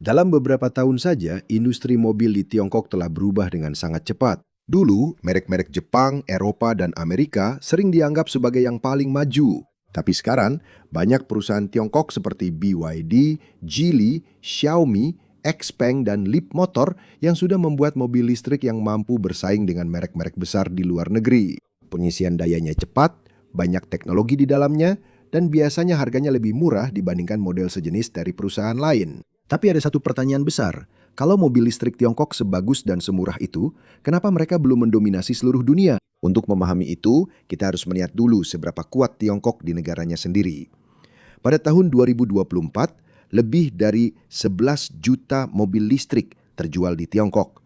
Dalam beberapa tahun saja, industri mobil di Tiongkok telah berubah dengan sangat cepat. Dulu, merek-merek Jepang, Eropa, dan Amerika sering dianggap sebagai yang paling maju. Tapi sekarang, banyak perusahaan Tiongkok seperti BYD, Geely, Xiaomi, XPeng, dan Leap Motor yang sudah membuat mobil listrik yang mampu bersaing dengan merek-merek besar di luar negeri. Pengisian dayanya cepat, banyak teknologi di dalamnya, dan biasanya harganya lebih murah dibandingkan model sejenis dari perusahaan lain. Tapi ada satu pertanyaan besar, kalau mobil listrik Tiongkok sebagus dan semurah itu, kenapa mereka belum mendominasi seluruh dunia? Untuk memahami itu, kita harus melihat dulu seberapa kuat Tiongkok di negaranya sendiri. Pada tahun 2024, lebih dari 11 juta mobil listrik terjual di Tiongkok.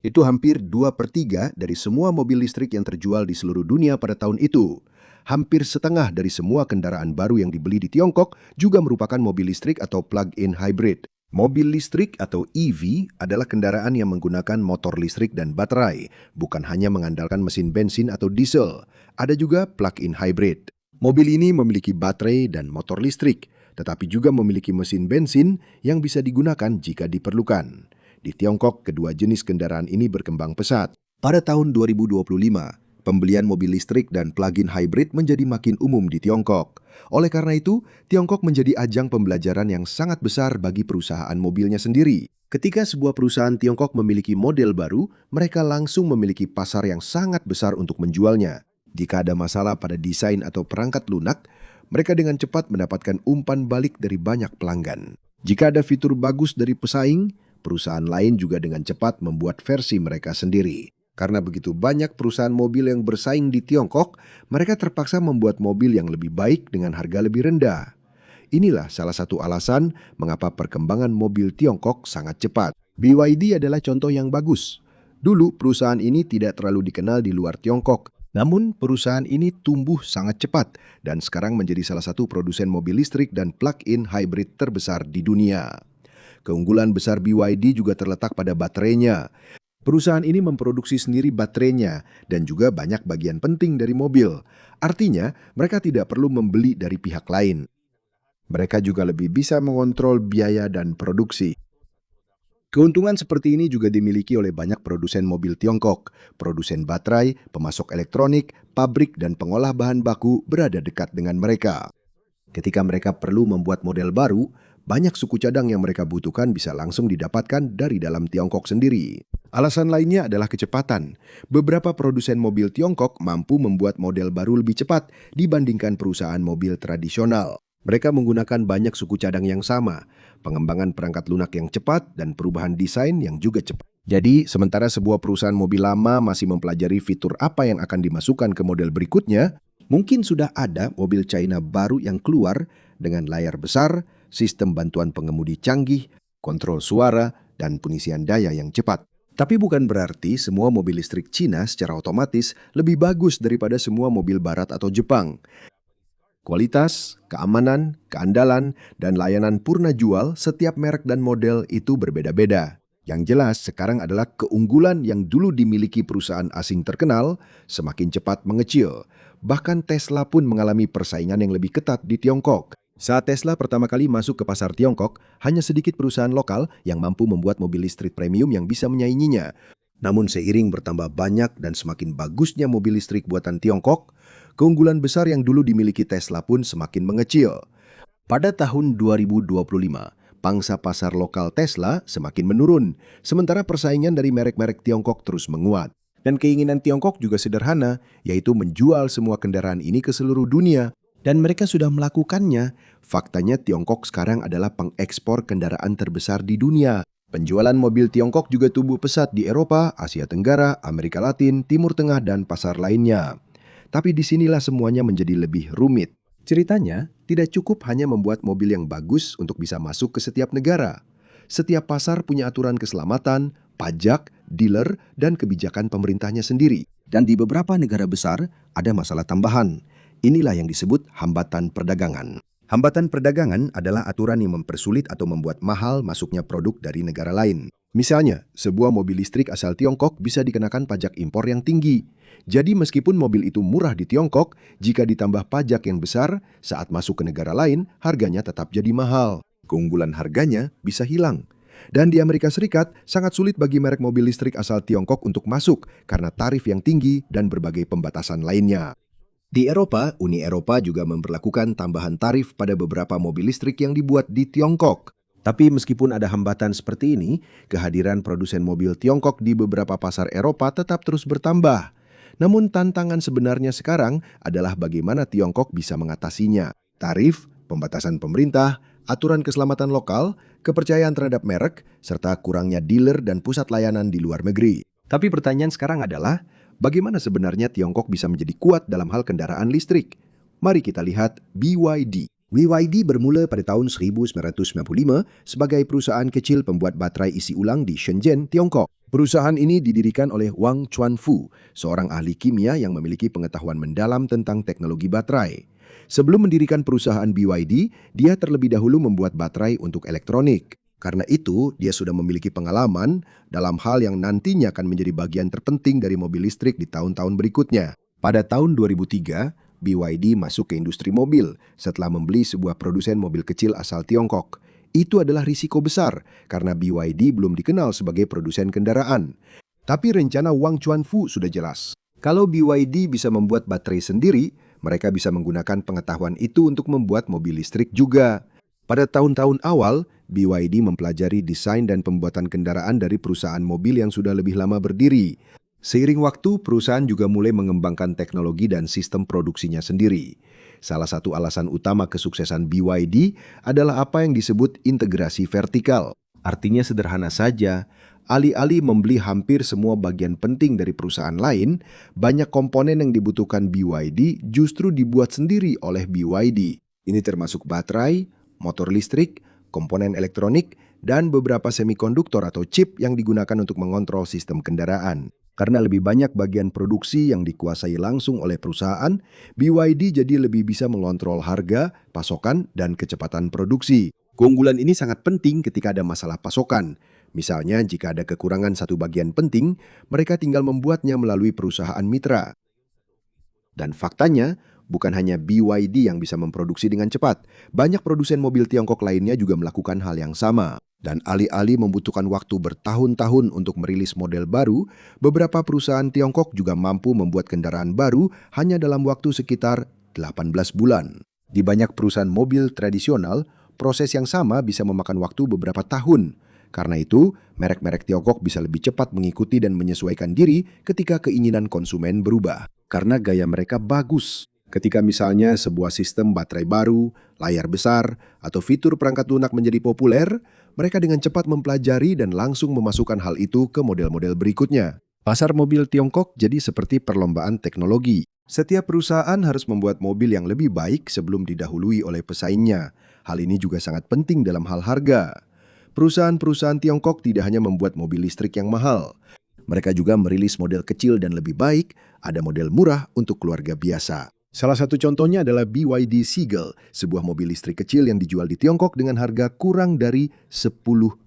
Itu hampir 2/3 dari semua mobil listrik yang terjual di seluruh dunia pada tahun itu. Hampir setengah dari semua kendaraan baru yang dibeli di Tiongkok juga merupakan mobil listrik atau plug-in hybrid. Mobil listrik atau EV adalah kendaraan yang menggunakan motor listrik dan baterai, bukan hanya mengandalkan mesin bensin atau diesel. Ada juga plug-in hybrid. Mobil ini memiliki baterai dan motor listrik, tetapi juga memiliki mesin bensin yang bisa digunakan jika diperlukan. Di Tiongkok, kedua jenis kendaraan ini berkembang pesat. Pada tahun 2025, pembelian mobil listrik dan plug-in hybrid menjadi makin umum di Tiongkok. Oleh karena itu, Tiongkok menjadi ajang pembelajaran yang sangat besar bagi perusahaan mobilnya sendiri. Ketika sebuah perusahaan Tiongkok memiliki model baru, mereka langsung memiliki pasar yang sangat besar untuk menjualnya. Jika ada masalah pada desain atau perangkat lunak, mereka dengan cepat mendapatkan umpan balik dari banyak pelanggan. Jika ada fitur bagus dari pesaing, perusahaan lain juga dengan cepat membuat versi mereka sendiri. Karena begitu banyak perusahaan mobil yang bersaing di Tiongkok, mereka terpaksa membuat mobil yang lebih baik dengan harga lebih rendah. Inilah salah satu alasan mengapa perkembangan mobil Tiongkok sangat cepat. BYD adalah contoh yang bagus. Dulu perusahaan ini tidak terlalu dikenal di luar Tiongkok, namun perusahaan ini tumbuh sangat cepat dan sekarang menjadi salah satu produsen mobil listrik dan plug-in hybrid terbesar di dunia. Keunggulan besar BYD juga terletak pada baterainya. Perusahaan ini memproduksi sendiri baterainya dan juga banyak bagian penting dari mobil. Artinya, mereka tidak perlu membeli dari pihak lain. Mereka juga lebih bisa mengontrol biaya dan produksi. Keuntungan seperti ini juga dimiliki oleh banyak produsen mobil Tiongkok. Produsen baterai, pemasok elektronik, pabrik, dan pengolah bahan baku berada dekat dengan mereka. Ketika mereka perlu membuat model baru, banyak suku cadang yang mereka butuhkan bisa langsung didapatkan dari dalam Tiongkok sendiri. Alasan lainnya adalah kecepatan. Beberapa produsen mobil Tiongkok mampu membuat model baru lebih cepat dibandingkan perusahaan mobil tradisional. Mereka menggunakan banyak suku cadang yang sama, pengembangan perangkat lunak yang cepat, dan perubahan desain yang juga cepat. Jadi, sementara sebuah perusahaan mobil lama masih mempelajari fitur apa yang akan dimasukkan ke model berikutnya, mungkin sudah ada mobil China baru yang keluar dengan layar besar, sistem bantuan pengemudi canggih, kontrol suara, dan pengisian daya yang cepat. Tapi bukan berarti semua mobil listrik Cina secara otomatis lebih bagus daripada semua mobil Barat atau Jepang. Kualitas, keamanan, keandalan, dan layanan purna jual setiap merek dan model itu berbeda-beda. Yang jelas sekarang adalah keunggulan yang dulu dimiliki perusahaan asing terkenal semakin cepat mengecil. Bahkan Tesla pun mengalami persaingan yang lebih ketat di Tiongkok. Saat Tesla pertama kali masuk ke pasar Tiongkok, hanya sedikit perusahaan lokal yang mampu membuat mobil listrik premium yang bisa menyainginya. Namun seiring bertambah banyak dan semakin bagusnya mobil listrik buatan Tiongkok, keunggulan besar yang dulu dimiliki Tesla pun semakin mengecil. Pada tahun 2025, pangsa pasar lokal Tesla semakin menurun, sementara persaingan dari merek-merek Tiongkok terus menguat. Dan keinginan Tiongkok juga sederhana, yaitu menjual semua kendaraan ini ke seluruh dunia. Dan mereka sudah melakukannya. Faktanya Tiongkok sekarang adalah pengekspor kendaraan terbesar di dunia. Penjualan mobil Tiongkok juga tumbuh pesat di Eropa, Asia Tenggara, Amerika Latin, Timur Tengah, dan pasar lainnya. Tapi disinilah semuanya menjadi lebih rumit. Ceritanya, tidak cukup hanya membuat mobil yang bagus untuk bisa masuk ke setiap negara. Setiap pasar punya aturan keselamatan, pajak, dealer, dan kebijakan pemerintahnya sendiri. Dan di beberapa negara besar, ada masalah tambahan. Inilah yang disebut hambatan perdagangan. Hambatan perdagangan adalah aturan yang mempersulit atau membuat mahal masuknya produk dari negara lain. Misalnya, sebuah mobil listrik asal Tiongkok bisa dikenakan pajak impor yang tinggi. Jadi meskipun mobil itu murah di Tiongkok, jika ditambah pajak yang besar, saat masuk ke negara lain, harganya tetap jadi mahal. Keunggulan harganya bisa hilang. Dan di Amerika Serikat, sangat sulit bagi merek mobil listrik asal Tiongkok untuk masuk karena tarif yang tinggi dan berbagai pembatasan lainnya. Di Eropa, Uni Eropa juga memberlakukan tambahan tarif pada beberapa mobil listrik yang dibuat di Tiongkok. Tapi meskipun ada hambatan seperti ini, kehadiran produsen mobil Tiongkok di beberapa pasar Eropa tetap terus bertambah. Namun tantangan sebenarnya sekarang adalah bagaimana Tiongkok bisa mengatasinya. Tarif, pembatasan pemerintah, aturan keselamatan lokal, kepercayaan terhadap merek, serta kurangnya dealer dan pusat layanan di luar negeri. Tapi pertanyaan sekarang adalah, bagaimana sebenarnya Tiongkok bisa menjadi kuat dalam hal kendaraan listrik? Mari kita lihat BYD. BYD bermula pada tahun 1995 sebagai perusahaan kecil pembuat baterai isi ulang di Shenzhen, Tiongkok. Perusahaan ini didirikan oleh Wang Chuanfu, seorang ahli kimia yang memiliki pengetahuan mendalam tentang teknologi baterai. Sebelum mendirikan perusahaan BYD, dia terlebih dahulu membuat baterai untuk elektronik. Karena itu, dia sudah memiliki pengalaman dalam hal yang nantinya akan menjadi bagian terpenting dari mobil listrik di tahun-tahun berikutnya. Pada tahun 2003, BYD masuk ke industri mobil setelah membeli sebuah produsen mobil kecil asal Tiongkok. Itu adalah risiko besar karena BYD belum dikenal sebagai produsen kendaraan. Tapi rencana Wang Chuanfu sudah jelas. Kalau BYD bisa membuat baterai sendiri, mereka bisa menggunakan pengetahuan itu untuk membuat mobil listrik juga. Pada tahun-tahun awal, BYD mempelajari desain dan pembuatan kendaraan dari perusahaan mobil yang sudah lebih lama berdiri. Seiring waktu, perusahaan juga mulai mengembangkan teknologi dan sistem produksinya sendiri. Salah satu alasan utama kesuksesan BYD adalah apa yang disebut integrasi vertikal. Artinya sederhana saja, alih-alih membeli hampir semua bagian penting dari perusahaan lain, banyak komponen yang dibutuhkan BYD justru dibuat sendiri oleh BYD. Ini termasuk baterai, motor listrik, komponen elektronik, dan beberapa semikonduktor atau chip yang digunakan untuk mengontrol sistem kendaraan. Karena lebih banyak bagian produksi yang dikuasai langsung oleh perusahaan, BYD jadi lebih bisa mengontrol harga, pasokan, dan kecepatan produksi. Keunggulan ini sangat penting ketika ada masalah pasokan. Misalnya, jika ada kekurangan satu bagian penting, mereka tinggal membuatnya melalui perusahaan mitra. Dan faktanya, bukan hanya BYD yang bisa memproduksi dengan cepat. Banyak produsen mobil Tiongkok lainnya juga melakukan hal yang sama. Dan alih-alih membutuhkan waktu bertahun-tahun untuk merilis model baru, beberapa perusahaan Tiongkok juga mampu membuat kendaraan baru hanya dalam waktu sekitar 18 bulan. Di banyak perusahaan mobil tradisional, proses yang sama bisa memakan waktu beberapa tahun. Karena itu, merek-merek Tiongkok bisa lebih cepat mengikuti dan menyesuaikan diri ketika keinginan konsumen berubah. Karena gaya mereka bagus. Ketika misalnya sebuah sistem baterai baru, layar besar, atau fitur perangkat lunak menjadi populer, mereka dengan cepat mempelajari dan langsung memasukkan hal itu ke model-model berikutnya. Pasar mobil Tiongkok jadi seperti perlombaan teknologi. Setiap perusahaan harus membuat mobil yang lebih baik sebelum didahului oleh pesaingnya. Hal ini juga sangat penting dalam hal harga. Perusahaan-perusahaan Tiongkok tidak hanya membuat mobil listrik yang mahal. Mereka juga merilis model kecil dan lebih baik, ada model murah untuk keluarga biasa. Salah satu contohnya adalah BYD Seagull, sebuah mobil listrik kecil yang dijual di Tiongkok dengan harga kurang dari $10.000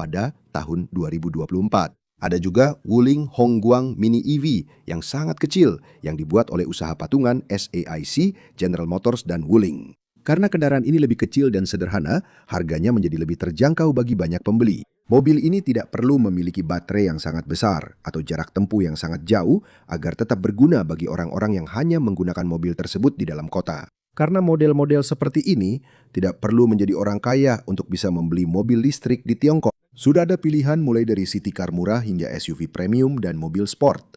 pada tahun 2024. Ada juga Wuling Hongguang Mini EV yang sangat kecil yang dibuat oleh usaha patungan SAIC, General Motors, dan Wuling. Karena kendaraan ini lebih kecil dan sederhana, harganya menjadi lebih terjangkau bagi banyak pembeli. Mobil ini tidak perlu memiliki baterai yang sangat besar atau jarak tempuh yang sangat jauh agar tetap berguna bagi orang-orang yang hanya menggunakan mobil tersebut di dalam kota. Karena model-model seperti ini tidak perlu menjadi orang kaya untuk bisa membeli mobil listrik di Tiongkok. Sudah ada pilihan mulai dari city car murah hingga SUV premium dan mobil sport.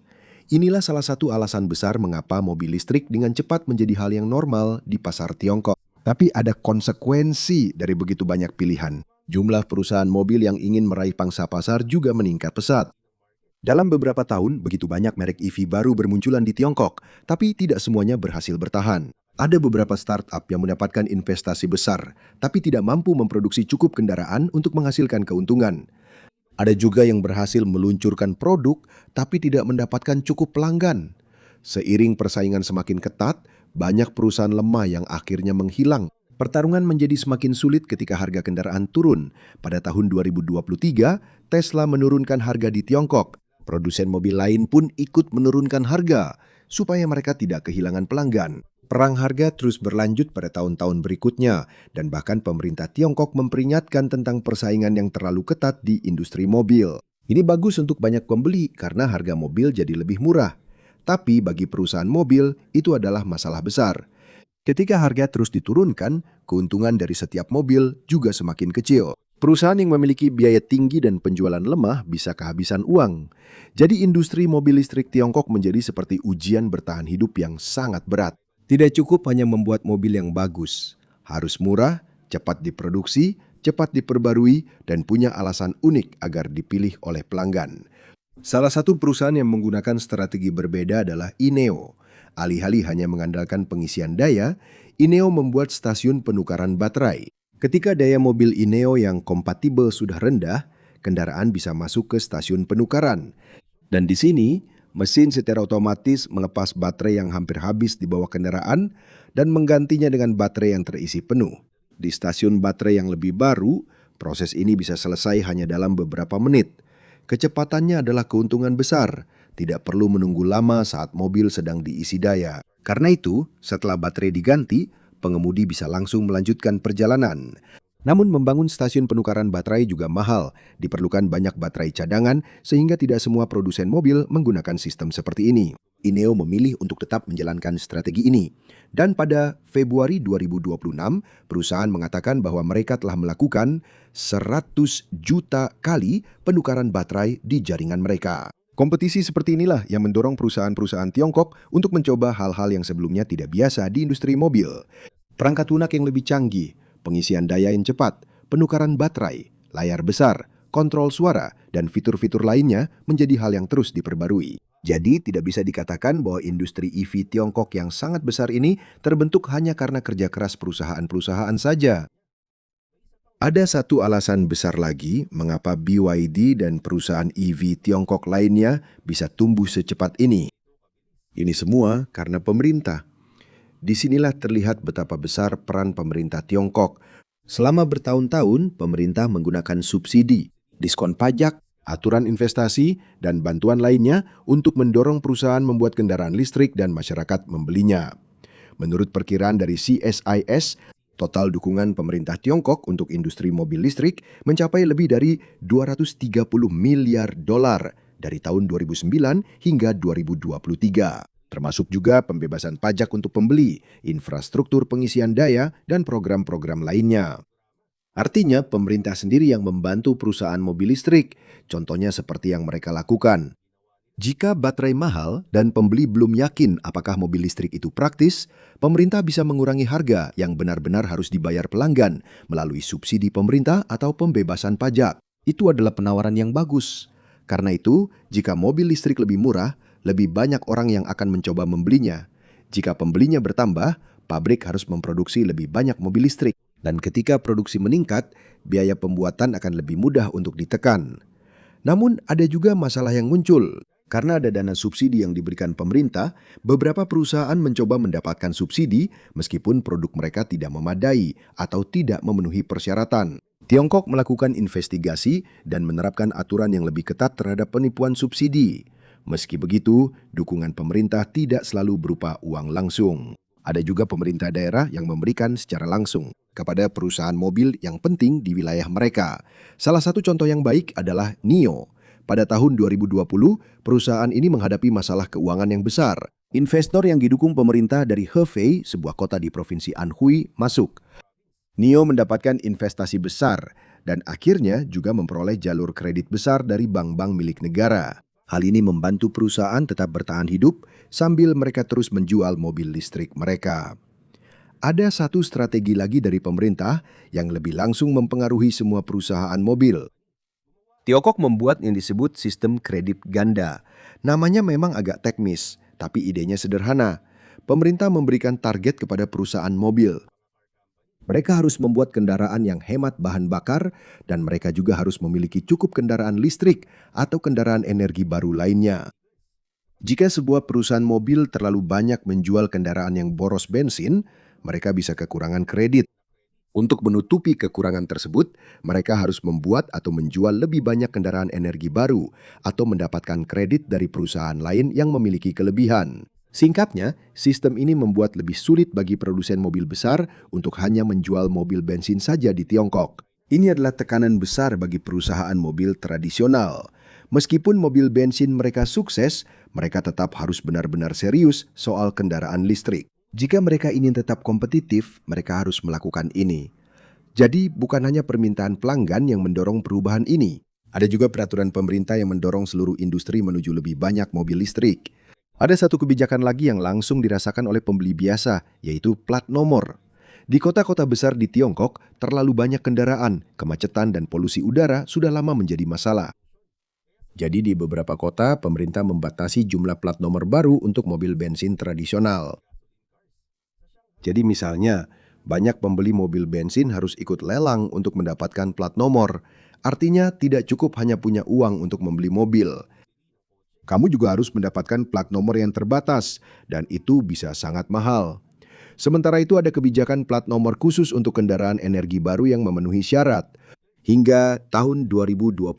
Inilah salah satu alasan besar mengapa mobil listrik dengan cepat menjadi hal yang normal di pasar Tiongkok. Tapi ada konsekuensi dari begitu banyak pilihan. Jumlah perusahaan mobil yang ingin meraih pangsa pasar juga meningkat pesat. Dalam beberapa tahun, begitu banyak merek EV baru bermunculan di Tiongkok, tapi tidak semuanya berhasil bertahan. Ada beberapa startup yang mendapatkan investasi besar, tapi tidak mampu memproduksi cukup kendaraan untuk menghasilkan keuntungan. Ada juga yang berhasil meluncurkan produk, tapi tidak mendapatkan cukup pelanggan. Seiring persaingan semakin ketat, banyak perusahaan lemah yang akhirnya menghilang. Pertarungan menjadi semakin sulit ketika harga kendaraan turun. Pada tahun 2023, Tesla menurunkan harga di Tiongkok. Produsen mobil lain pun ikut menurunkan harga, supaya mereka tidak kehilangan pelanggan. Perang harga terus berlanjut pada tahun-tahun berikutnya, dan bahkan pemerintah Tiongkok memperingatkan tentang persaingan yang terlalu ketat di industri mobil. Ini bagus untuk banyak pembeli karena harga mobil jadi lebih murah. Tapi bagi perusahaan mobil, itu adalah masalah besar. Ketika harga terus diturunkan, keuntungan dari setiap mobil juga semakin kecil. Perusahaan yang memiliki biaya tinggi dan penjualan lemah bisa kehabisan uang. Jadi industri mobil listrik Tiongkok menjadi seperti ujian bertahan hidup yang sangat berat. Tidak cukup hanya membuat mobil yang bagus. Harus murah, cepat diproduksi, cepat diperbarui, dan punya alasan unik agar dipilih oleh pelanggan. Salah satu perusahaan yang menggunakan strategi berbeda adalah INEO. Alih-alih hanya mengandalkan pengisian daya, INEO membuat stasiun penukaran baterai. Ketika daya mobil INEO yang kompatibel sudah rendah, kendaraan bisa masuk ke stasiun penukaran. Dan di sini, mesin secara otomatis melepas baterai yang hampir habis di bawah kendaraan dan menggantinya dengan baterai yang terisi penuh. Di stasiun baterai yang lebih baru, proses ini bisa selesai hanya dalam beberapa menit. Kecepatannya adalah keuntungan besar. Tidak perlu menunggu lama saat mobil sedang diisi daya. Karena itu, setelah baterai diganti, pengemudi bisa langsung melanjutkan perjalanan. Namun membangun stasiun penukaran baterai juga mahal. Diperlukan banyak baterai cadangan sehingga tidak semua produsen mobil menggunakan sistem seperti ini. INEO memilih untuk tetap menjalankan strategi ini. Dan pada Februari 2026, perusahaan mengatakan bahwa mereka telah melakukan 100 juta kali penukaran baterai di jaringan mereka. Kompetisi seperti inilah yang mendorong perusahaan-perusahaan Tiongkok untuk mencoba hal-hal yang sebelumnya tidak biasa di industri mobil. Perangkat lunak yang lebih canggih, pengisian daya yang cepat, penukaran baterai, layar besar, kontrol suara, dan fitur-fitur lainnya menjadi hal yang terus diperbarui. Jadi tidak bisa dikatakan bahwa industri EV Tiongkok yang sangat besar ini terbentuk hanya karena kerja keras perusahaan-perusahaan saja. Ada satu alasan besar lagi mengapa BYD dan perusahaan EV Tiongkok lainnya bisa tumbuh secepat ini. Ini semua karena pemerintah. Disinilah terlihat betapa besar peran pemerintah Tiongkok. Selama bertahun-tahun, pemerintah menggunakan subsidi, diskon pajak, aturan investasi, dan bantuan lainnya untuk mendorong perusahaan membuat kendaraan listrik dan masyarakat membelinya. Menurut perkiraan dari CSIS, total dukungan pemerintah Tiongkok untuk industri mobil listrik mencapai lebih dari 230 miliar dolar dari tahun 2009 hingga 2023. Termasuk juga pembebasan pajak untuk pembeli, infrastruktur pengisian daya, dan program-program lainnya. Artinya, pemerintah sendiri yang membantu perusahaan mobil listrik, contohnya seperti yang mereka lakukan. Jika baterai mahal dan pembeli belum yakin apakah mobil listrik itu praktis, pemerintah bisa mengurangi harga yang benar-benar harus dibayar pelanggan melalui subsidi pemerintah atau pembebasan pajak. Itu adalah penawaran yang bagus. Karena itu, jika mobil listrik lebih murah, lebih banyak orang yang akan mencoba membelinya. Jika pembelinya bertambah, pabrik harus memproduksi lebih banyak mobil listrik. Dan ketika produksi meningkat, biaya pembuatan akan lebih mudah untuk ditekan. Namun ada juga masalah yang muncul. Karena ada dana subsidi yang diberikan pemerintah, beberapa perusahaan mencoba mendapatkan subsidi meskipun produk mereka tidak memadai atau tidak memenuhi persyaratan. Tiongkok melakukan investigasi dan menerapkan aturan yang lebih ketat terhadap penipuan subsidi. Meski begitu, dukungan pemerintah tidak selalu berupa uang langsung. Ada juga pemerintah daerah yang memberikan secara langsung kepada perusahaan mobil yang penting di wilayah mereka. Salah satu contoh yang baik adalah NIO. Pada tahun 2020, perusahaan ini menghadapi masalah keuangan yang besar. Investor yang didukung pemerintah dari Hefei, sebuah kota di provinsi Anhui, masuk. NIO mendapatkan investasi besar dan akhirnya juga memperoleh jalur kredit besar dari bank-bank milik negara. Hal ini membantu perusahaan tetap bertahan hidup sambil mereka terus menjual mobil listrik mereka. Ada satu strategi lagi dari pemerintah yang lebih langsung mempengaruhi semua perusahaan mobil. Tiongkok membuat yang disebut sistem kredit ganda. Namanya memang agak teknis, tapi idenya sederhana. Pemerintah memberikan target kepada perusahaan mobil. Mereka harus membuat kendaraan yang hemat bahan bakar dan mereka juga harus memiliki cukup kendaraan listrik atau kendaraan energi baru lainnya. Jika sebuah perusahaan mobil terlalu banyak menjual kendaraan yang boros bensin, mereka bisa kekurangan kredit. Untuk menutupi kekurangan tersebut, mereka harus membuat atau menjual lebih banyak kendaraan energi baru atau mendapatkan kredit dari perusahaan lain yang memiliki kelebihan. Singkatnya, sistem ini membuat lebih sulit bagi produsen mobil besar untuk hanya menjual mobil bensin saja di Tiongkok. Ini adalah tekanan besar bagi perusahaan mobil tradisional. Meskipun mobil bensin mereka sukses, mereka tetap harus benar-benar serius soal kendaraan listrik. Jika mereka ingin tetap kompetitif, mereka harus melakukan ini. Jadi, bukan hanya permintaan pelanggan yang mendorong perubahan ini. Ada juga peraturan pemerintah yang mendorong seluruh industri menuju lebih banyak mobil listrik. Ada satu kebijakan lagi yang langsung dirasakan oleh pembeli biasa, yaitu plat nomor. Di kota-kota besar di Tiongkok, terlalu banyak kendaraan, kemacetan dan polusi udara sudah lama menjadi masalah. Jadi di beberapa kota, pemerintah membatasi jumlah plat nomor baru untuk mobil bensin tradisional. Jadi misalnya, banyak pembeli mobil bensin harus ikut lelang untuk mendapatkan plat nomor. Artinya tidak cukup hanya punya uang untuk membeli mobil. Kamu juga harus mendapatkan plat nomor yang terbatas, dan itu bisa sangat mahal. Sementara itu ada kebijakan plat nomor khusus untuk kendaraan energi baru yang memenuhi syarat. Hingga tahun 2026,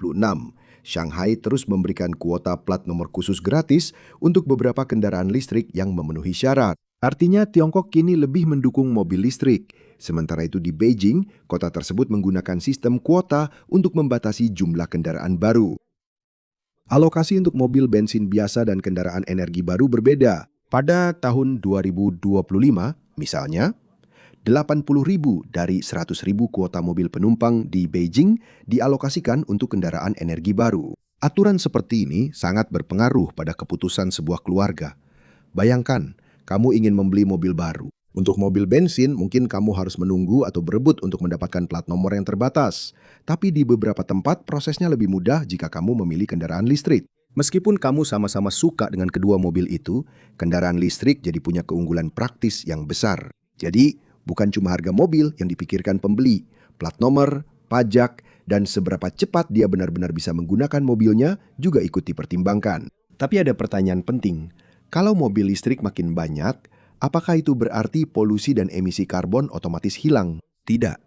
Shanghai terus memberikan kuota plat nomor khusus gratis untuk beberapa kendaraan listrik yang memenuhi syarat. Artinya Tiongkok kini lebih mendukung mobil listrik. Sementara itu di Beijing, kota tersebut menggunakan sistem kuota untuk membatasi jumlah kendaraan baru. Alokasi untuk mobil bensin biasa dan kendaraan energi baru berbeda. Pada tahun 2025, misalnya, 80.000 dari 100.000 kuota mobil penumpang di Beijing dialokasikan untuk kendaraan energi baru. Aturan seperti ini sangat berpengaruh pada keputusan sebuah keluarga. Bayangkan, kamu ingin membeli mobil baru. Untuk mobil bensin, mungkin kamu harus menunggu atau berebut untuk mendapatkan plat nomor yang terbatas. Tapi di beberapa tempat, prosesnya lebih mudah jika kamu memilih kendaraan listrik. Meskipun kamu sama-sama suka dengan kedua mobil itu, kendaraan listrik jadi punya keunggulan praktis yang besar. Jadi, bukan cuma harga mobil yang dipikirkan pembeli, plat nomor, pajak, dan seberapa cepat dia benar-benar bisa menggunakan mobilnya juga ikut dipertimbangkan. Tapi ada pertanyaan penting. Kalau mobil listrik makin banyak, apakah itu berarti polusi dan emisi karbon otomatis hilang? Tidak.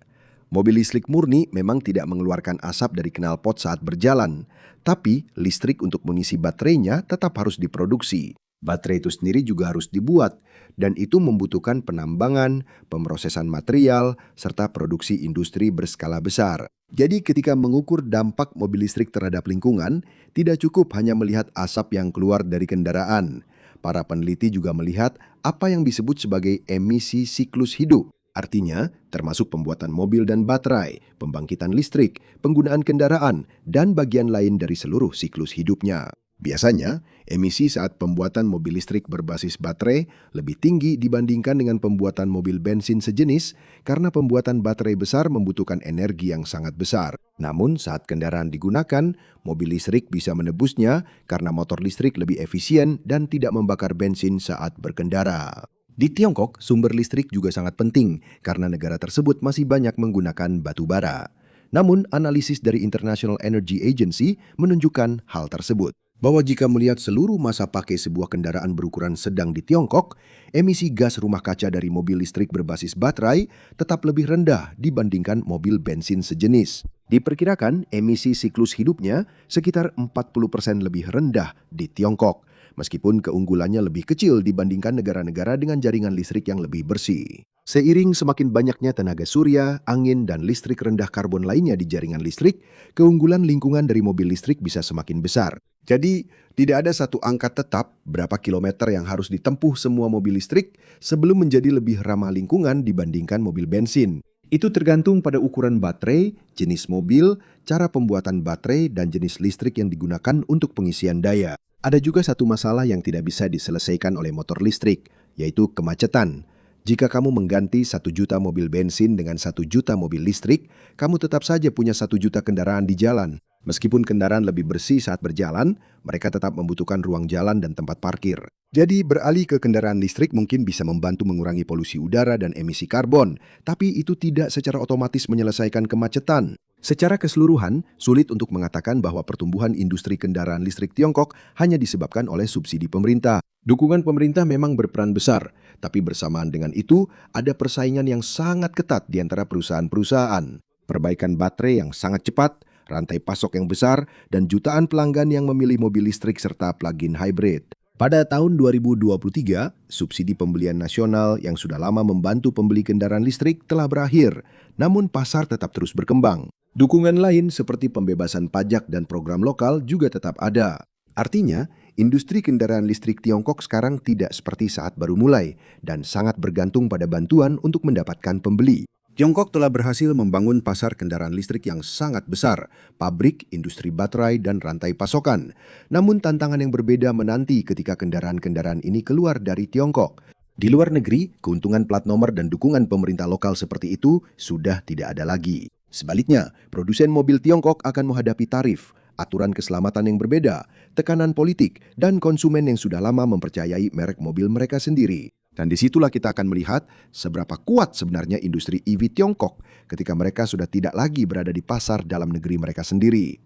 Mobil listrik murni memang tidak mengeluarkan asap dari knalpot saat berjalan, tapi listrik untuk mengisi baterainya tetap harus diproduksi. Baterai itu sendiri juga harus dibuat, dan itu membutuhkan penambangan, pemrosesan material, serta produksi industri berskala besar. Jadi ketika mengukur dampak mobil listrik terhadap lingkungan, tidak cukup hanya melihat asap yang keluar dari kendaraan. Para peneliti juga melihat apa yang disebut sebagai emisi siklus hidup. Artinya, termasuk pembuatan mobil dan baterai, pembangkitan listrik, penggunaan kendaraan, dan bagian lain dari seluruh siklus hidupnya. Biasanya, emisi saat pembuatan mobil listrik berbasis baterai lebih tinggi dibandingkan dengan pembuatan mobil bensin sejenis karena pembuatan baterai besar membutuhkan energi yang sangat besar. Namun saat kendaraan digunakan, mobil listrik bisa menebusnya karena motor listrik lebih efisien dan tidak membakar bensin saat berkendara. Di Tiongkok, sumber listrik juga sangat penting karena negara tersebut masih banyak menggunakan batu bara. Namun, analisis dari International Energy Agency menunjukkan hal tersebut. Bahwa jika melihat seluruh masa pakai sebuah kendaraan berukuran sedang di Tiongkok, emisi gas rumah kaca dari mobil listrik berbasis baterai tetap lebih rendah dibandingkan mobil bensin sejenis. Diperkirakan emisi siklus hidupnya sekitar 40% lebih rendah di Tiongkok, meskipun keunggulannya lebih kecil dibandingkan negara-negara dengan jaringan listrik yang lebih bersih. Seiring semakin banyaknya tenaga surya, angin, dan listrik rendah karbon lainnya di jaringan listrik, keunggulan lingkungan dari mobil listrik bisa semakin besar. Jadi, tidak ada satu angka tetap berapa kilometer yang harus ditempuh semua mobil listrik sebelum menjadi lebih ramah lingkungan dibandingkan mobil bensin. Itu tergantung pada ukuran baterai, jenis mobil, cara pembuatan baterai, dan jenis listrik yang digunakan untuk pengisian daya. Ada juga satu masalah yang tidak bisa diselesaikan oleh motor listrik, yaitu kemacetan. Jika kamu mengganti 1 juta mobil bensin dengan 1 juta mobil listrik, kamu tetap saja punya 1 juta kendaraan di jalan. Meskipun kendaraan lebih bersih saat berjalan, mereka tetap membutuhkan ruang jalan dan tempat parkir. Jadi beralih ke kendaraan listrik mungkin bisa membantu mengurangi polusi udara dan emisi karbon, tapi itu tidak secara otomatis menyelesaikan kemacetan. Secara keseluruhan, sulit untuk mengatakan bahwa pertumbuhan industri kendaraan listrik Tiongkok hanya disebabkan oleh subsidi pemerintah. Dukungan pemerintah memang berperan besar, tapi bersamaan dengan itu ada persaingan yang sangat ketat di antara perusahaan-perusahaan. Perbaikan baterai yang sangat cepat, rantai pasok yang besar, dan jutaan pelanggan yang memilih mobil listrik serta plug-in hybrid. Pada tahun 2023, subsidi pembelian nasional yang sudah lama membantu pembeli kendaraan listrik telah berakhir, namun pasar tetap terus berkembang. Dukungan lain seperti pembebasan pajak dan program lokal juga tetap ada. Artinya, industri kendaraan listrik Tiongkok sekarang tidak seperti saat baru mulai dan sangat bergantung pada bantuan untuk mendapatkan pembeli. Tiongkok telah berhasil membangun pasar kendaraan listrik yang sangat besar, pabrik, industri baterai, dan rantai pasokan. Namun tantangan yang berbeda menanti ketika kendaraan-kendaraan ini keluar dari Tiongkok. Di luar negeri, keuntungan plat nomor dan dukungan pemerintah lokal seperti itu sudah tidak ada lagi. Sebaliknya, produsen mobil Tiongkok akan menghadapi tarif, aturan keselamatan yang berbeda, tekanan politik, dan konsumen yang sudah lama mempercayai merek mobil mereka sendiri. Dan disitulah kita akan melihat seberapa kuat sebenarnya industri EV Tiongkok ketika mereka sudah tidak lagi berada di pasar dalam negeri mereka sendiri.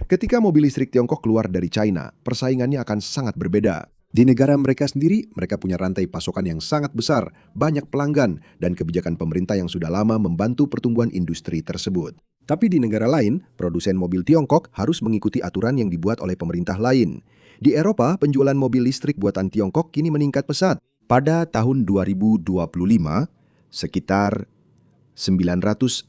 Ketika mobil listrik Tiongkok keluar dari China, persaingannya akan sangat berbeda. Di negara mereka sendiri, mereka punya rantai pasokan yang sangat besar, banyak pelanggan, dan kebijakan pemerintah yang sudah lama membantu pertumbuhan industri tersebut. Tapi di negara lain, produsen mobil Tiongkok harus mengikuti aturan yang dibuat oleh pemerintah lain. Di Eropa, penjualan mobil listrik buatan Tiongkok kini meningkat pesat. Pada tahun 2025, sekitar 940.000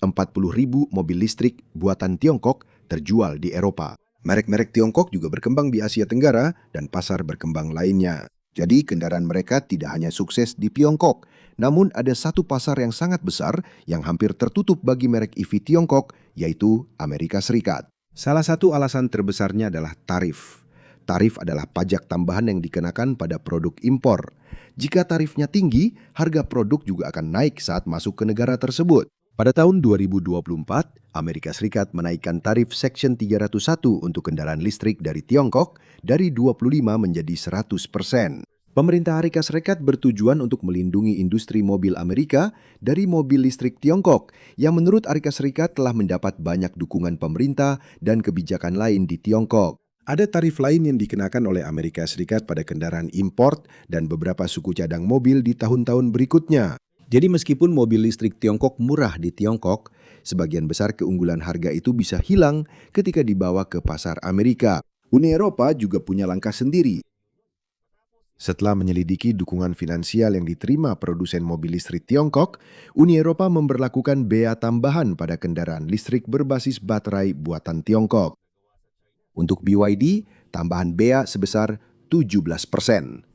mobil listrik buatan Tiongkok terjual di Eropa. Merek-merek Tiongkok juga berkembang di Asia Tenggara dan pasar berkembang lainnya. Jadi kendaraan mereka tidak hanya sukses di Tiongkok, namun ada satu pasar yang sangat besar yang hampir tertutup bagi merek EV Tiongkok, yaitu Amerika Serikat. Salah satu alasan terbesarnya adalah tarif. Tarif adalah pajak tambahan yang dikenakan pada produk impor. Jika tarifnya tinggi, harga produk juga akan naik saat masuk ke negara tersebut. Pada tahun 2024, Amerika Serikat menaikkan tarif Section 301 untuk kendaraan listrik dari Tiongkok dari 25 menjadi 100%. Pemerintah Amerika Serikat bertujuan untuk melindungi industri mobil Amerika dari mobil listrik Tiongkok yang menurut Amerika Serikat telah mendapat banyak dukungan pemerintah dan kebijakan lain di Tiongkok. Ada tarif lain yang dikenakan oleh Amerika Serikat pada kendaraan import dan beberapa suku cadang mobil di tahun-tahun berikutnya. Jadi meskipun mobil listrik Tiongkok murah di Tiongkok, sebagian besar keunggulan harga itu bisa hilang ketika dibawa ke pasar Amerika. Uni Eropa juga punya langkah sendiri. Setelah menyelidiki dukungan finansial yang diterima produsen mobil listrik Tiongkok, Uni Eropa memberlakukan bea tambahan pada kendaraan listrik berbasis baterai buatan Tiongkok. Untuk BYD, tambahan bea sebesar 17%.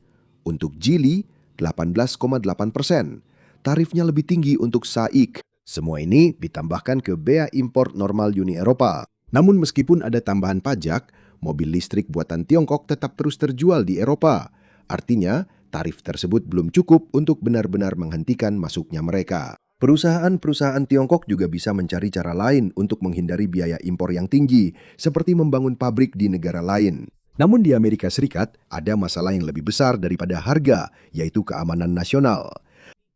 Untuk Geely, 18,8%. Tarifnya lebih tinggi untuk SAIC. Semua ini ditambahkan ke bea impor normal Uni Eropa. Namun meskipun ada tambahan pajak, mobil listrik buatan Tiongkok tetap terus terjual di Eropa. Artinya, tarif tersebut belum cukup untuk benar-benar menghentikan masuknya mereka. Perusahaan-perusahaan Tiongkok juga bisa mencari cara lain untuk menghindari biaya impor yang tinggi, seperti membangun pabrik di negara lain. Namun di Amerika Serikat, ada masalah yang lebih besar daripada harga, yaitu keamanan nasional.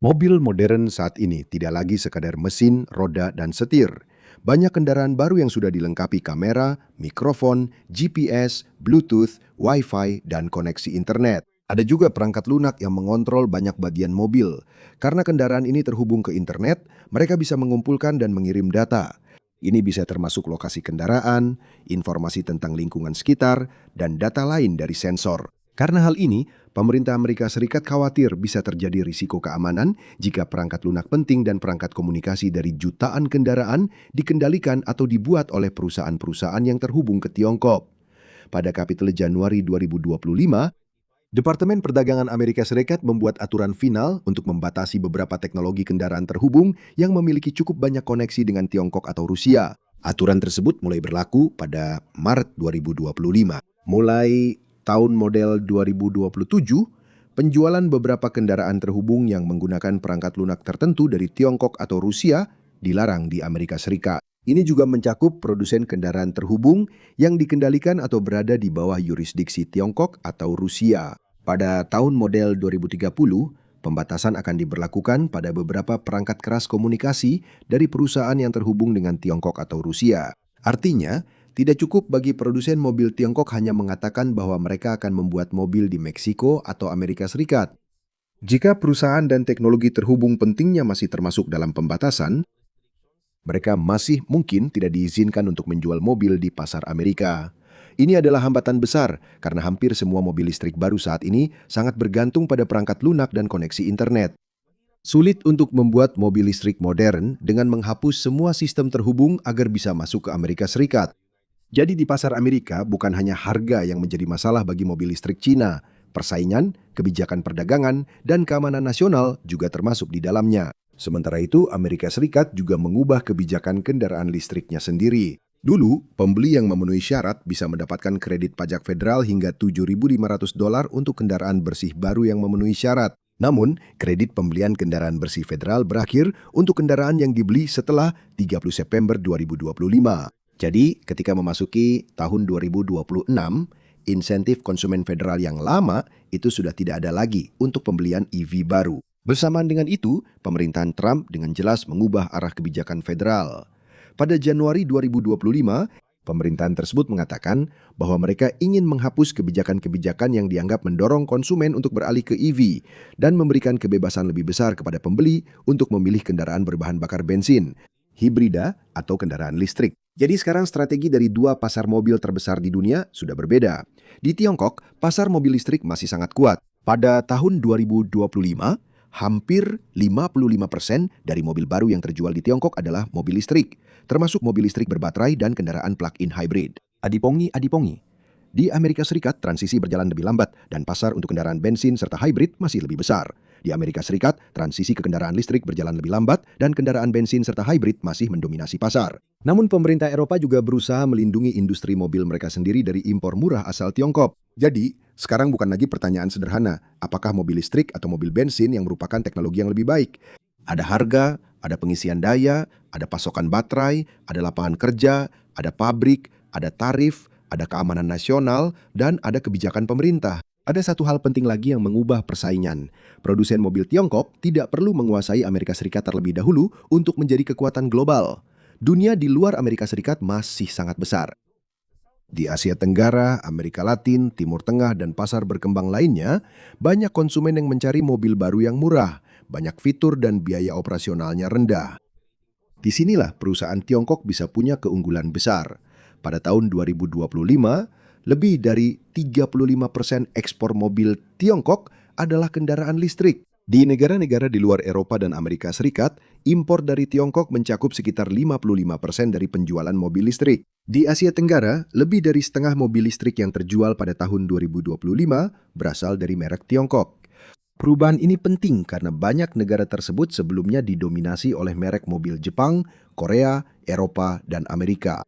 Mobil modern saat ini tidak lagi sekadar mesin, roda, dan setir. Banyak kendaraan baru yang sudah dilengkapi kamera, mikrofon, GPS, Bluetooth, Wi-Fi, dan koneksi internet. Ada juga perangkat lunak yang mengontrol banyak bagian mobil. Karena kendaraan ini terhubung ke internet, mereka bisa mengumpulkan dan mengirim data. Ini bisa termasuk lokasi kendaraan, informasi tentang lingkungan sekitar, dan data lain dari sensor. Karena hal ini, pemerintah Amerika Serikat khawatir bisa terjadi risiko keamanan jika perangkat lunak penting dan perangkat komunikasi dari jutaan kendaraan dikendalikan atau dibuat oleh perusahaan-perusahaan yang terhubung ke Tiongkok. Pada Kapittel Januari 2025, Departemen Perdagangan Amerika Serikat membuat aturan final untuk membatasi beberapa teknologi kendaraan terhubung yang memiliki cukup banyak koneksi dengan Tiongkok atau Rusia. Aturan tersebut mulai berlaku pada Maret 2025. Mulai tahun model 2027, penjualan beberapa kendaraan terhubung yang menggunakan perangkat lunak tertentu dari Tiongkok atau Rusia dilarang di Amerika Serikat. Ini juga mencakup produsen kendaraan terhubung yang dikendalikan atau berada di bawah yurisdiksi Tiongkok atau Rusia. Pada tahun model 2030, pembatasan akan diberlakukan pada beberapa perangkat keras komunikasi dari perusahaan yang terhubung dengan Tiongkok atau Rusia. Artinya, tidak cukup bagi produsen mobil Tiongkok hanya mengatakan bahwa mereka akan membuat mobil di Meksiko atau Amerika Serikat. Jika perusahaan dan teknologi terhubung pentingnya masih termasuk dalam pembatasan, mereka masih mungkin tidak diizinkan untuk menjual mobil di pasar Amerika. Ini adalah hambatan besar karena hampir semua mobil listrik baru saat ini sangat bergantung pada perangkat lunak dan koneksi internet. Sulit untuk membuat mobil listrik modern dengan menghapus semua sistem terhubung agar bisa masuk ke Amerika Serikat. Jadi di pasar Amerika bukan hanya harga yang menjadi masalah bagi mobil listrik Cina, persaingan, kebijakan perdagangan, dan keamanan nasional juga termasuk di dalamnya. Sementara itu, Amerika Serikat juga mengubah kebijakan kendaraan listriknya sendiri. Dulu, pembeli yang memenuhi syarat bisa mendapatkan kredit pajak federal hingga $7.500 untuk kendaraan bersih baru yang memenuhi syarat. Namun, kredit pembelian kendaraan bersih federal berakhir untuk kendaraan yang dibeli setelah 30 September 2025. Jadi, ketika memasuki tahun 2026, insentif konsumen federal yang lama itu sudah tidak ada lagi untuk pembelian EV baru. Bersamaan dengan itu, pemerintahan Trump dengan jelas mengubah arah kebijakan federal. Pada Januari 2025, pemerintahan tersebut mengatakan bahwa mereka ingin menghapus kebijakan-kebijakan yang dianggap mendorong konsumen untuk beralih ke EV dan memberikan kebebasan lebih besar kepada pembeli untuk memilih kendaraan berbahan bakar bensin, hibrida, atau kendaraan listrik. Jadi sekarang strategi dari dua pasar mobil terbesar di dunia sudah berbeda. Di Tiongkok, pasar mobil listrik masih sangat kuat. Pada tahun 2025, hampir 55% dari mobil baru yang terjual di Tiongkok adalah mobil listrik, termasuk mobil listrik berbaterai dan kendaraan plug-in hybrid. Adipongi. Di Amerika Serikat, transisi berjalan lebih lambat dan pasar untuk kendaraan bensin serta hybrid masih lebih besar. Di Amerika Serikat, transisi ke kendaraan listrik berjalan lebih lambat dan kendaraan bensin serta hybrid masih mendominasi pasar. Namun pemerintah Eropa juga berusaha melindungi industri mobil mereka sendiri dari impor murah asal Tiongkok. Jadi, sekarang bukan lagi pertanyaan sederhana, apakah mobil listrik atau mobil bensin yang merupakan teknologi yang lebih baik? Ada harga, ada pengisian daya, ada pasokan baterai, ada lapangan kerja, ada pabrik, ada tarif, ada keamanan nasional, dan ada kebijakan pemerintah. Ada satu hal penting lagi yang mengubah persaingan. Produsen mobil Tiongkok tidak perlu menguasai Amerika Serikat terlebih dahulu untuk menjadi kekuatan global. Dunia di luar Amerika Serikat masih sangat besar. Di Asia Tenggara, Amerika Latin, Timur Tengah, dan pasar berkembang lainnya, banyak konsumen yang mencari mobil baru yang murah, banyak fitur dan biaya operasionalnya rendah. Disinilah perusahaan Tiongkok bisa punya keunggulan besar. Pada tahun 2025, lebih dari 35% ekspor mobil Tiongkok adalah kendaraan listrik. Di negara-negara di luar Eropa dan Amerika Serikat, impor dari Tiongkok mencakup sekitar 55% dari penjualan mobil listrik. Di Asia Tenggara, lebih dari setengah mobil listrik yang terjual pada tahun 2025 berasal dari merek Tiongkok. Perubahan ini penting karena banyak negara tersebut sebelumnya didominasi oleh merek mobil Jepang, Korea, Eropa, dan Amerika.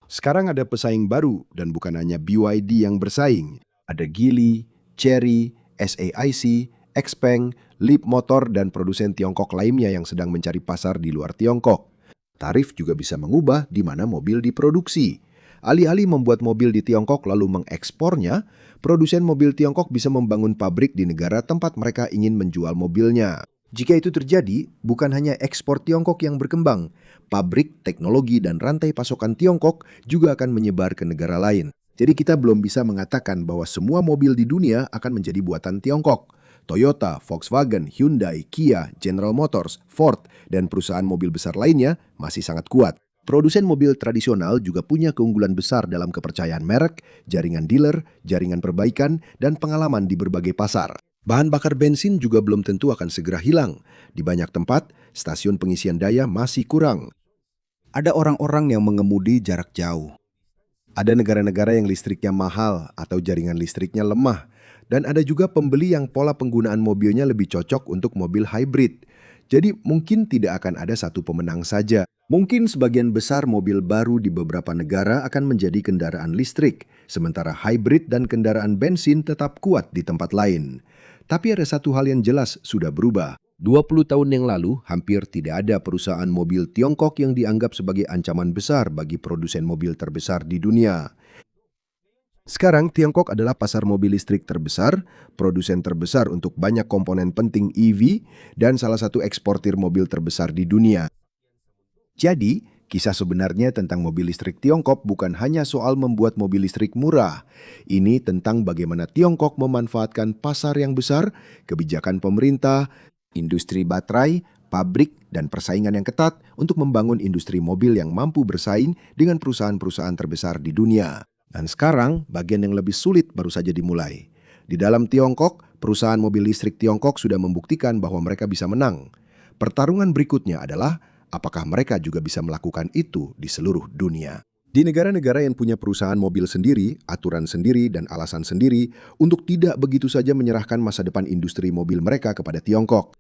Sekarang ada pesaing baru dan bukan hanya BYD yang bersaing. Ada Geely, Chery, SAIC, Xpeng, Leapmotor, dan produsen Tiongkok lainnya yang sedang mencari pasar di luar Tiongkok. Tarif juga bisa mengubah di mana mobil diproduksi. Alih-alih membuat mobil di Tiongkok lalu mengekspornya, produsen mobil Tiongkok bisa membangun pabrik di negara tempat mereka ingin menjual mobilnya. Jika itu terjadi, bukan hanya ekspor Tiongkok yang berkembang, pabrik, teknologi, dan rantai pasokan Tiongkok juga akan menyebar ke negara lain. Jadi kita belum bisa mengatakan bahwa semua mobil di dunia akan menjadi buatan Tiongkok. Toyota, Volkswagen, Hyundai, Kia, General Motors, Ford, dan perusahaan mobil besar lainnya masih sangat kuat. Produsen mobil tradisional juga punya keunggulan besar dalam kepercayaan merek, jaringan dealer, jaringan perbaikan, dan pengalaman di berbagai pasar. Bahan bakar bensin juga belum tentu akan segera hilang. Di banyak tempat, stasiun pengisian daya masih kurang. Ada orang-orang yang mengemudi jarak jauh. Ada negara-negara yang listriknya mahal atau jaringan listriknya lemah. Dan ada juga pembeli yang pola penggunaan mobilnya lebih cocok untuk mobil hybrid. Jadi mungkin tidak akan ada satu pemenang saja. Mungkin sebagian besar mobil baru di beberapa negara akan menjadi kendaraan listrik, sementara hybrid dan kendaraan bensin tetap kuat di tempat lain. Tapi ada satu hal yang jelas sudah berubah. 20 tahun yang lalu, hampir tidak ada perusahaan mobil Tiongkok yang dianggap sebagai ancaman besar bagi produsen mobil terbesar di dunia. Sekarang, Tiongkok adalah pasar mobil listrik terbesar, produsen terbesar untuk banyak komponen penting EV, dan salah satu eksportir mobil terbesar di dunia. Jadi, kisah sebenarnya tentang mobil listrik Tiongkok bukan hanya soal membuat mobil listrik murah. Ini tentang bagaimana Tiongkok memanfaatkan pasar yang besar, kebijakan pemerintah, industri baterai, pabrik, dan persaingan yang ketat untuk membangun industri mobil yang mampu bersaing dengan perusahaan-perusahaan terbesar di dunia. Dan sekarang, bagian yang lebih sulit baru saja dimulai. Di dalam Tiongkok, perusahaan mobil listrik Tiongkok sudah membuktikan bahwa mereka bisa menang. Pertarungan berikutnya adalah apakah mereka juga bisa melakukan itu di seluruh dunia. Di negara-negara yang punya perusahaan mobil sendiri, aturan sendiri, dan alasan sendiri untuk tidak begitu saja menyerahkan masa depan industri mobil mereka kepada Tiongkok.